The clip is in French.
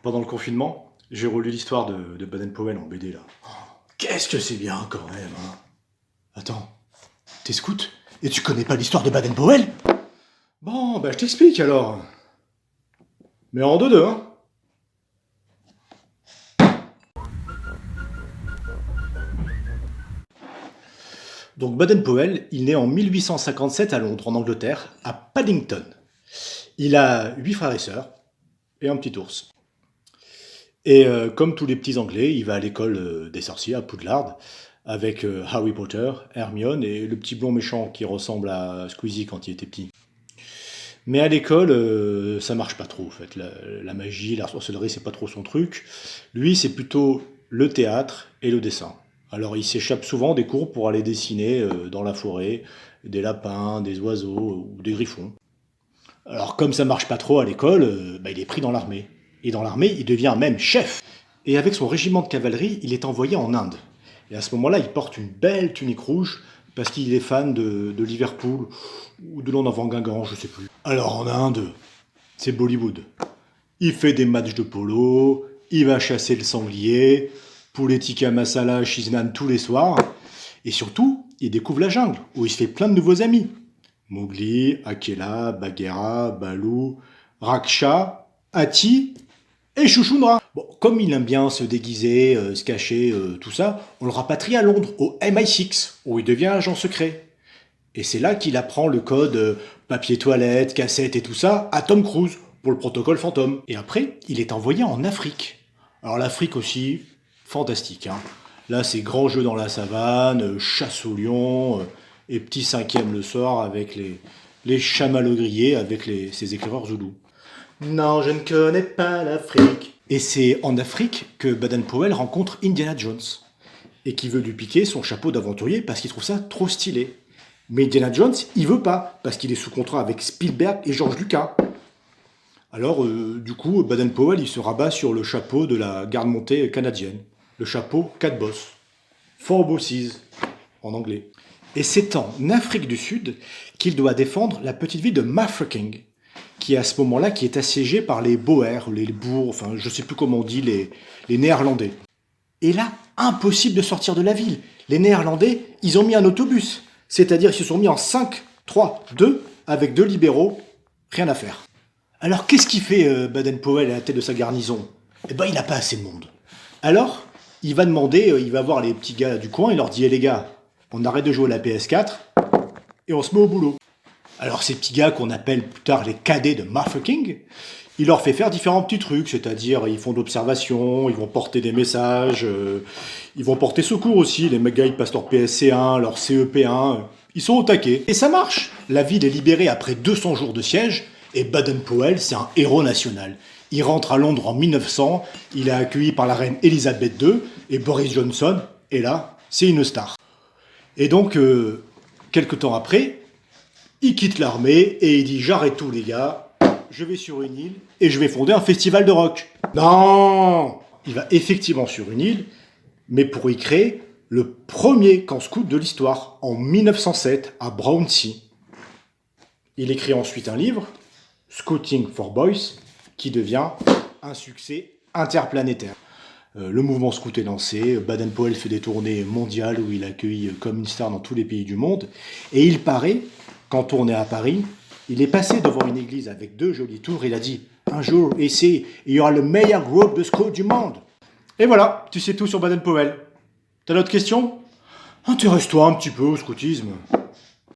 Pendant le confinement, j'ai relu l'histoire de Baden-Powell en BD là. Qu'est-ce que c'est bien quand même, hein. Attends, t'es scout et tu connais pas l'histoire de Baden-Powell? Bon, bah je t'explique alors. Mais en deux-deux, hein. Donc Baden-Powell, il naît en 1857 à Londres, en Angleterre, à Paddington. Il a 8 frères et sœurs et un petit ours. Et comme tous les petits Anglais, il va à l'école des sorciers à Poudlard avec Harry Potter, Hermione et le petit blond méchant qui ressemble à Squeezie quand il était petit. Mais à l'école, ça marche pas trop en fait. La magie, la sorcellerie, c'est pas trop son truc. Lui, c'est plutôt le théâtre et le dessin. Alors il s'échappe souvent des cours pour aller dessiner dans la forêt des lapins, des oiseaux ou des griffons. Alors comme ça marche pas trop à l'école, bah, il est pris dans l'armée. Et dans l'armée, il devient même chef. Et avec son régiment de cavalerie, il est envoyé en Inde. Et à ce moment-là, il porte une belle tunique rouge parce qu'il est fan de Liverpool ou de Londres avant Guingamp, je sais plus. Alors en Inde, c'est Bollywood. Il fait des matchs de polo, il va chasser le sanglier, poulet tikka masala, cheeseman tous les soirs. Et surtout, il découvre la jungle, où il se fait plein de nouveaux amis. Mowgli, Akela, Bagheera, Baloo, Raksha, Hati et Chouchoundra. Bon, comme il aime bien se déguiser, se cacher, tout ça, on le rapatrie à Londres, au MI6, où il devient agent secret. Et c'est là qu'il apprend le code papier toilette, cassette et tout ça à Tom Cruise pour le protocole fantôme. Et après, il est envoyé en Afrique. Alors l'Afrique aussi, fantastique, hein. Là, c'est grand jeu dans la savane, chasse au lion, et petit cinquième le soir avec les chamallows grillés avec ces éclaireurs zoulous. Non, je ne connais pas l'Afrique. Et c'est en Afrique que Baden-Powell rencontre Indiana Jones et qui veut lui piquer son chapeau d'aventurier parce qu'il trouve ça trop stylé. Mais Indiana Jones, il veut pas parce qu'il est sous contrat avec Spielberg et George Lucas. Alors, du coup, Baden-Powell, il se rabat sur le chapeau de la garde-montée canadienne. Le chapeau 4 bosses. Four bosses, en anglais. Et c'est en Afrique du Sud qu'il doit défendre la petite ville de Mafeking, qui est à ce moment-là qui est assiégée par les Boers, les Boers, enfin je sais plus comment on dit, les Néerlandais. Et là, impossible de sortir de la ville. Les Néerlandais, ils ont mis un autobus. C'est-à-dire ils se sont mis en 5, 3, 2, avec 2 libéraux, rien à faire. Alors qu'est-ce qu'il fait Baden-Powell à la tête de sa garnison? Eh ben il n'a pas assez de monde. Alors, il va demander, il va voir les petits gars du coin, il leur dit les gars, on arrête de jouer à la PS4 et on se met au boulot. Alors ces petits gars qu'on appelle plus tard les cadets de Mafeking, il leur fait faire différents petits trucs, c'est-à-dire ils font de l'observation, ils vont porter des messages, ils vont porter secours aussi, les mecs gars ils passent leur PSC1, leur CEP1, ils sont au taquet. Et ça marche. La ville est libérée après 200 jours de siège, et Baden-Powell c'est un héros national. Il rentre à Londres en 1900, il est accueilli par la reine Elisabeth II, et Boris Johnson, et là, c'est une star. Et donc, quelques temps après, il quitte l'armée et il dit j'arrête tout les gars, je vais sur une île et je vais fonder un festival de rock. Non. Il va effectivement sur une île, mais pour y créer le premier camp scout de l'histoire, en 1907, à Brownsea. Il écrit ensuite un livre, Scouting for Boys, qui devient un succès interplanétaire. Le mouvement scout est lancé, Baden-Powell fait des tournées mondiales où il accueille comme une star dans tous les pays du monde, et il paraît qu'en tournée à Paris, il est passé devant une église avec 2 jolies tours, et il a dit « Un jour, ici, il y aura le meilleur groupe de scouts du monde !» Et voilà, tu sais tout sur Baden-Powell. T'as d'autres questions? Intéresse-toi un petit peu au scoutisme.